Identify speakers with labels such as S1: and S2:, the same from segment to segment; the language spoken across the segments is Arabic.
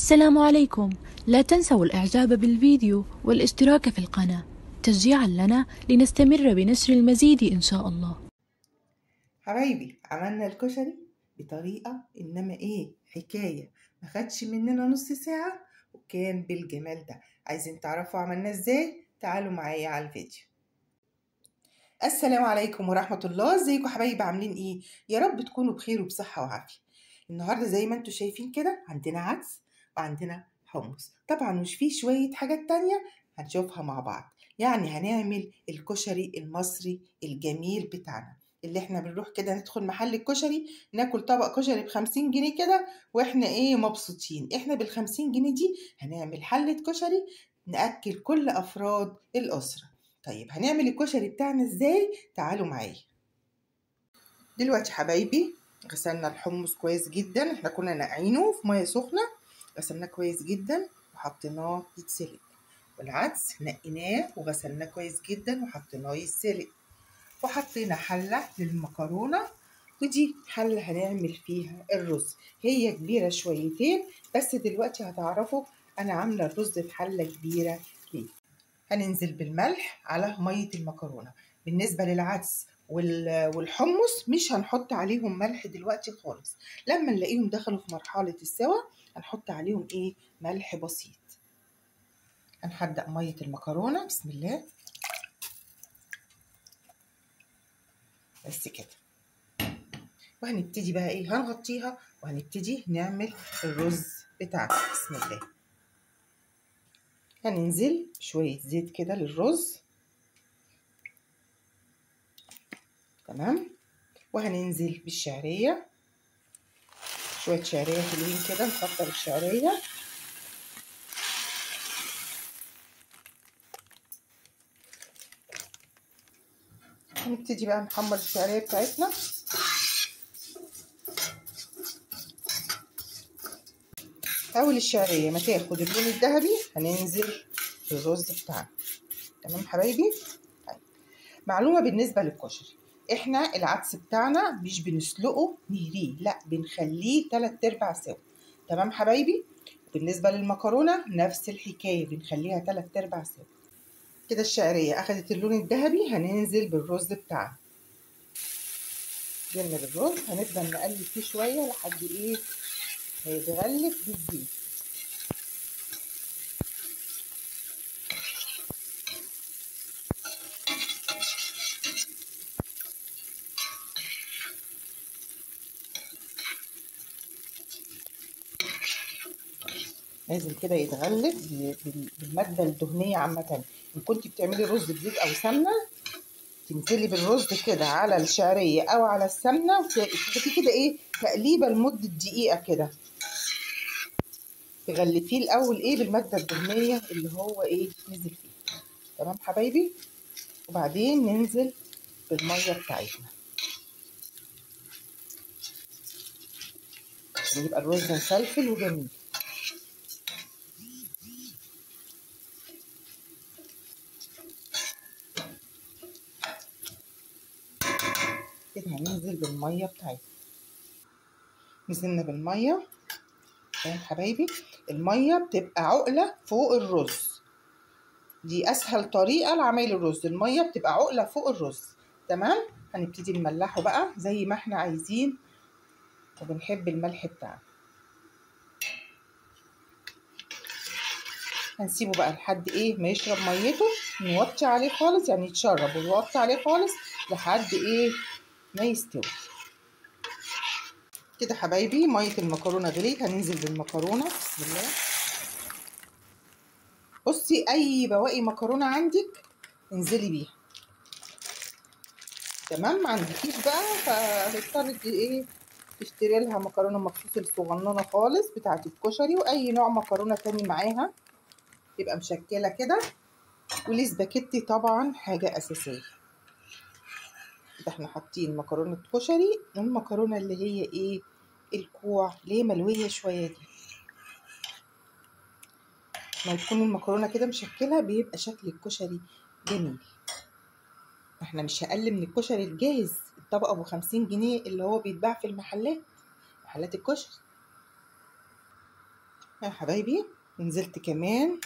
S1: السلام عليكم. لا تنسوا الإعجاب بالفيديو والاشتراك في القناة تشجيعا لنا لنستمر بنشر المزيد إن شاء الله.
S2: حبايبي، عملنا الكشري بطريقة إنما حكاية ما خدش مننا نص ساعة وكان بالجمال ده. عايزين تعرفوا عملناه ازاي؟ تعالوا معايا على الفيديو. السلام عليكم ورحمة الله. ازيكم حبايبي؟ عاملين ايه؟ يا رب تكونوا بخير وبصحة وعافية. النهاردة زي ما انتوا شايفين كده عندنا عدس وعندنا حمص، طبعا مش فيه شوية حاجات تانية هنشوفها مع بعض. يعني هنعمل الكشري المصري الجميل بتاعنا اللي احنا بنروح كده ندخل محل الكشري ناكل طبق كشري ب50 جنيه كده واحنا مبسوطين. احنا بال50 جنيه دي هنعمل حلة كشري نأكل كل أفراد الأسرة. طيب هنعمل الكشري بتاعنا ازاي؟ تعالوا معايا. دلوقتي حبايبي غسلنا الحمص كويس جدا، احنا كنا نقعينه في ميه سخنه، غسلناه كويس جدا وحطيناه يتسلق. والعدس نقيناه وغسلناه كويس جدا وحطيناه يتسلق. وحطينا حله للمكرونه، ودي حله هنعمل فيها الرز. هي كبيره شويتين بس دلوقتي هتعرفوا انا عامله الرز في حله كبيره ليه. هننزل بالملح على ميه المكرونه. بالنسبه للعدس والحمص مش هنحط عليهم ملح دلوقتي خالص، لما نلاقيهم دخلوا في مرحله السوا هنحط عليهم ملح بسيط. هنحدق ميه المكرونه بسم الله بس كده، وهنبتدي بقى هنغطيها وهنبتدي نعمل الرز بتاعنا بسم الله. هننزل شويه زيت كده للرز، تمام. وهننزل بالشعريه، شويه شعريه حلوين كده، نكتر الشعريه. هنبتدي بقى نحمر الشعريه بتاعتنا. اول الشعريه ما تاخد اللون الذهبي هننزل بالرز بتاعنا، تمام حبايبي. طيب معلومه بالنسبه للكشري، احنا العدس بتاعنا مش بنسلقه نهريه، لا بنخليه 3/4 سوا، تمام حبايبي. بالنسبه للمكرونه نفس الحكايه بنخليها 3/4 سوا. كده الشعريه اخدت اللون الذهبي هننزل بالرز بتاعنا. جبنا بالرز هنفضل نقلب فيه شويه لحد ما يتغلف بالزيت. لازم كده يتغلف بالمادة الدهنية عامة. إن كنتي بتعملي رز بزيت أو سمنة تنزلي بالرز كده على الشعرية أو على السمنة وتحطي كده تقليبة لمدة دقيقة كده، تغلفيه الأول بالمادة الدهنية اللي هو نزل فيه، تمام حبايبي. وبعدين ننزل بالمية بتاعتنا عشان يبقى الرز مفلفل وجميل. كده هننزل بالمية بتاعتنا. نزلنا بالمية، تمام حبايبي. المية بتبقى عقلة فوق الرز، دي اسهل طريقه لعمل الرز، الميه بتبقى عقله فوق الرز، تمام. هنبتدي نملحه بقى زي ما احنا عايزين وبنحب الملح بتاعنا. هنسيبه بقى لحد ما يشرب ميته، نوطي عليه خالص يعني يتشرب ونوطي عليه خالص لحد ما يستوي. كده حبايبي ميه المكرونه غليت، هننزل بالمكرونه بسم الله. بصي اي بواقي مكرونه عندك انزلي بيها، تمام. ما عندكيش بقى فهتضطري تشتري لها مكرونه مخصوص الصغننه خالص بتاعه الكشري، واي نوع مكرونه تاني معاها تبقى مشكله كده. والسباكيتي طبعا حاجه اساسيه. ده احنا حاطين مكرونه كشري والمكرونه اللي هي الكوع اللي هي ملويه شويه دي. ما تكون المكرونه كده مشكله بيبقى شكل الكشري جميل. احنا مش هقل من الكشري الجاهز الطبق ابو 50 جنيه اللي هو بيتباع في محلات الكشري. يا حبايبي نزلت كمان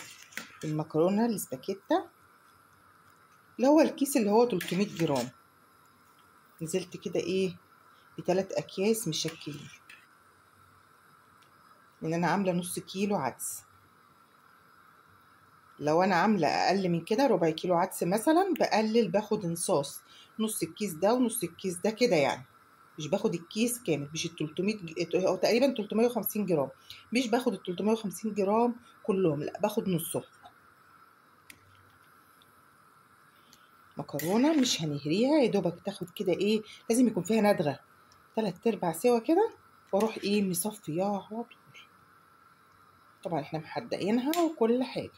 S2: المكرونه الاسباجيتا اللي هو الكيس اللي هو 300 جرام. نزلت كده ايه ب3 اكياس مشكلين، لان انا عامله نص كيلو عدس. لو انا عامله اقل من كده ربع كيلو عدس مثلا بقلل، باخد انصاص نص الكيس ده ونص الكيس ده كده يعني، مش باخد الكيس كامل، مش ال 300 او تقريبا 350 جرام، مش باخد ال 350 جرام كلهم، لا باخد نصهم. مكرونه مش هنهريها، يا دوبك تاخد كده ايه، لازم يكون فيها ندغه 3/4 سوا كده، واروح ايه مصفياها على طول. طبعا احنا محدقينها وكل حاجه.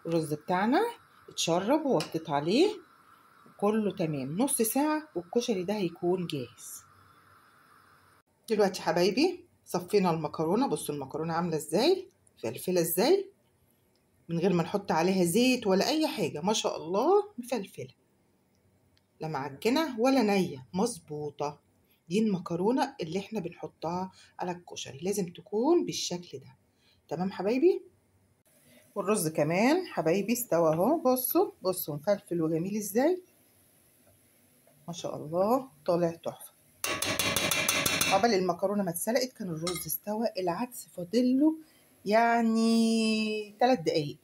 S2: الرز بتاعنا اتشرب ووطيت عليه كله تمام، نص ساعة والكشري ده هيكون جاهز. دلوقتي حبايبي صفينا المكرونة، بصوا المكرونة عاملة ازاي، مفلفلة ازاي، من غير ما نحط عليها زيت ولا اي حاجة، ما شاء الله مفلفلة، لا معجنة ولا نية، مظبوطة. دي المكرونة اللي احنا بنحطها على الكشري، لازم تكون بالشكل ده. تمام حبايبي. والرز كمان حبايبي استوى اهو، بصوا بصوا مفلفل وجميل ازاي، ما شاء الله طالع تحفة. قبل المكرونه ما اتسلقت كان الرز استوى، العدس فاضله يعني 3 دقايق.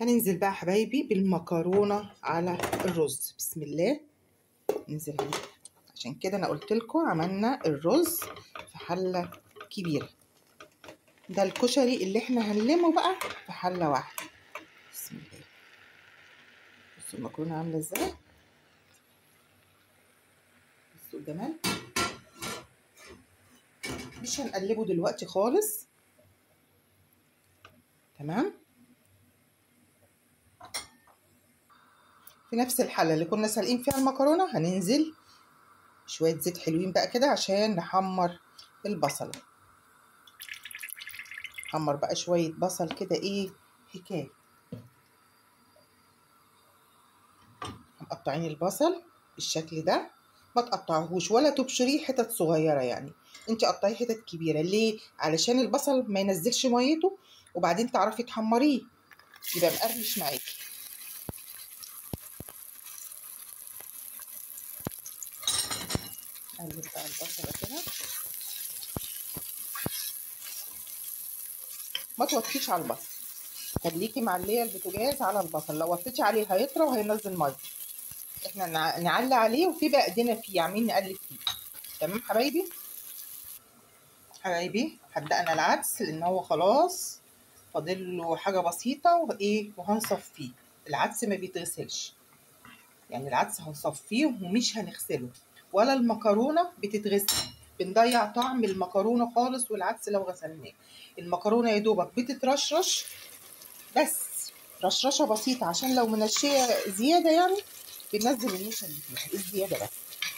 S2: هننزل بقى حبايبي بالمكرونه على الرز، بسم الله. ننزل عليه، عشان كده انا قلت لكم عملنا الرز في حله كبيره، ده الكشري اللي احنا هنلمه بقى في حله واحده. بسم الله. بصوا المكرونه عامله ازاي، بصوا الجمال. مش هنقلبه دلوقتي خالص، تمام. في نفس الحله اللي كنا سالقين فيها المكرونه هننزل شويه زيت حلوين بقى كده عشان نحمر البصله. نحمر بقى شويه بصل كده ايه حكايه. مقطعين البصل بالشكل ده، ما تقطعهوش ولا تبشريه حتت صغيره يعني، انت قطعيه حتت كبيره. ليه؟ علشان البصل ما ينزلش ميته، وبعدين تعرفي تحمريه يبقى مقرمش معاكي. قلب بقى البصله كده، ما توطيش على البصل، خليكي معليه البوتاجاز على البصل، لو وطيتي عليه هيطرى وهينزل ميه. احنا نعلي عليه وتبقى ايدينا فيه عاملين نقلب فيه. تمام حبايبي. حبايبي حدقنا العدس لان هو خلاص فاضل له حاجه بسيطه وايه وهنصفيه. العدس ما بيتغسلش، يعني العدس هنصفيه ومش هنغسله، ولا المكرونه بتتغسل، بنضيع طعم المكرونه خالص. والعدس لو غسلناه المكرونه يا دوبك بتترشرش بس، رشرشه بسيطه، عشان لو منشيه زياده يعني بننزل النشا اللي فيها الزياده بس،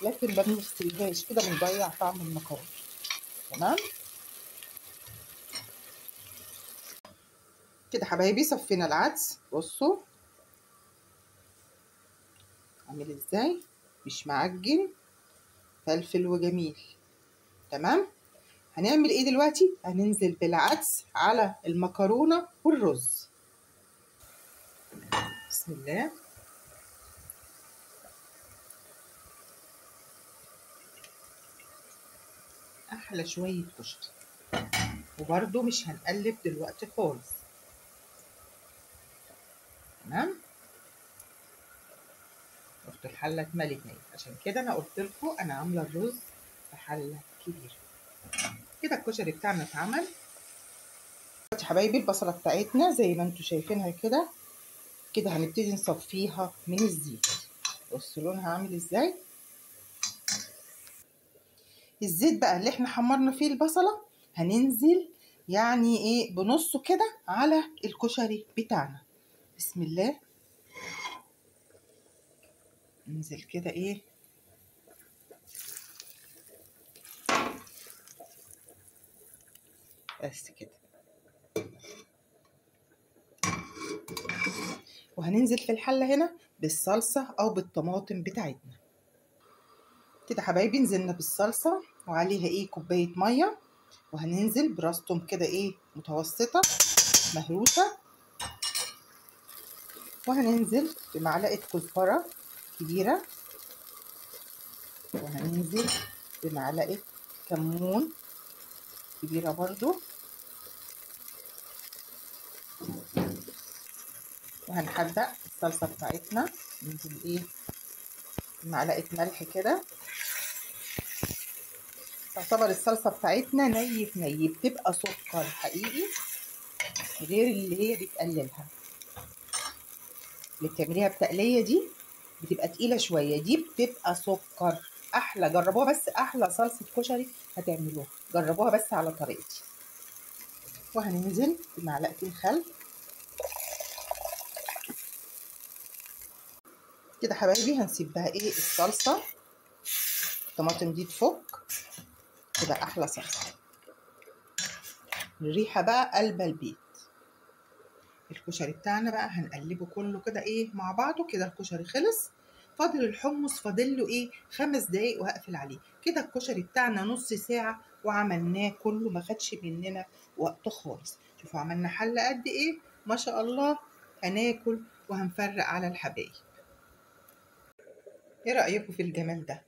S2: لكن ما بنغسلهاش كده بنضيع طعم المكرونه. تمام كده حبايبي. صفينا العدس، بصوا عامل ازاي، مش معجن، فلفل وجميل. تمام. هنعمل ايه دلوقتي؟ هننزل بالعدس على المكرونه والرز. بسم الله. احلى شويه كشري، وبرده مش هنقلب دلوقتي خالص. تمام. شفت الحله اتملت اهي، عشان كده انا قلت لكم انا عامله الرز في حله كبيره. كده الكشري بتاعنا اتعمل. دلوقتي حبايبي البصله بتاعتنا زي ما انتم شايفينها كده، كده هنبتدي نصفيها من الزيت. بصوا لونها عامل ازاي. الزيت بقى اللي احنا حمرنا فيه البصله هننزل يعني ايه بنصه كده على الكشري بتاعنا. بسم الله. ننزل كده ايه بس كده، وهننزل في الحله هنا بالصلصه او بالطماطم بتاعتنا. كده حبايبي نزلنا بالصلصه وعليها ايه كوبايه ميه، وهننزل براس توم كده ايه متوسطة مهروسة، وهننزل بمعلقة كزبرة كبيرة، وهننزل بمعلقة كمون كبيرة برضو، وهنحدق الصلصة بتاعتنا. ننزل ايه بمعلقة ملح كده. تعتبر الصلصة بتاعتنا ني في ني، بتبقى سكر حقيقي غير اللي هي بتقللها. اللي بتعمليها بتقلية دي بتبقى تقيلة شوية، دي بتبقى سكر أحلى. جربوها بس، أحلى صلصة كشري هتعملوها، جربوها بس على طريقتي. وهننزل بمعلقتين خل كده حبايبي. هنسيب بقى ايه الصلصة الطماطم دي تفك، تبقى أحلى صلصة. الريحة بقى قلب البيت. الكشري بتاعنا بقى هنقلبه كله كده ايه مع بعضه كده. الكشري خلص، فاضل الحمص، فاضل له ايه 5 دقايق وهقفل عليه كده. الكشري بتاعنا نص ساعة وعملناه كله، ما خدش مننا وقت خالص. شوفوا عملنا حلة قد ايه ما شاء الله. هناكل وهنفرق على الحبايب. ايه رأيكم في الجمال ده؟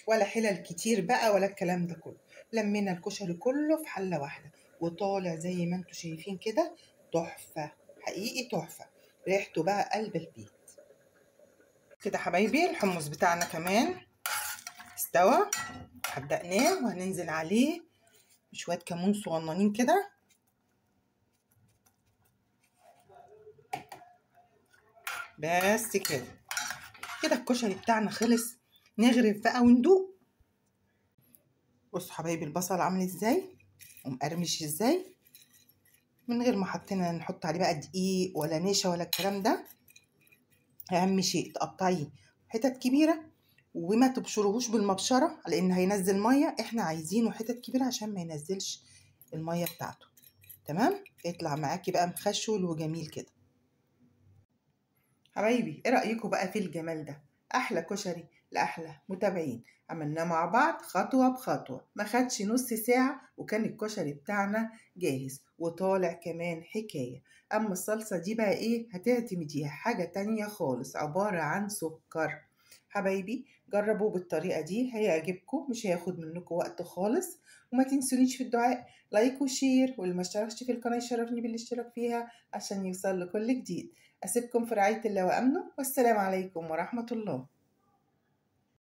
S2: ولا حلل كتير بقى ولا الكلام ده كله. لمينا الكشري كله في حلة واحدة، وطالع زي ما انتوا شايفين كده تحفة حقيقي تحفة. ريحته بقى قلب البيت كده حبايبي. الحمص بتاعنا كمان استوى، حدقناه، وهننزل عليه بشوية كمون صغننين كده. بس كده كده الكشري بتاعنا خلص. نغرف بقى وندوق. بصوا حبايبي البصل عامل ازاي ومقرمش ازاي، من غير ما حطينا نحط عليه بقى دقيق ولا نشا ولا الكلام ده. اهم شيء تقطعيه حتت كبيره، وما تبشروهوش بالمبشره لان هينزل ميه. احنا عايزينه حتت كبيره عشان ما ينزلش الميه بتاعته. تمام، يطلع معاكي بقى مخشول وجميل كده. حبايبي ايه رايكم بقى في الجمال ده؟ احلى كشري لاحلى متابعين. عملناه مع بعض خطوه بخطوه، ما خدش نص ساعه وكان الكشري بتاعنا جاهز وطالع كمان حكايه. اما الصلصه دي بقى ايه هتعتمديها حاجه تانية خالص، عباره عن سكر. حبايبي جربوه بالطريقه دي هيعجبكم، مش هياخد منكم وقت خالص. وما تنسونيش في الدعاء، لايك وشير، واللي ما اشتركش في القناه يشرفني بالاشتراك فيها عشان يوصل لكل جديد. أسيبكم في رعاية الله وأمنه، والسلام عليكم ورحمة الله.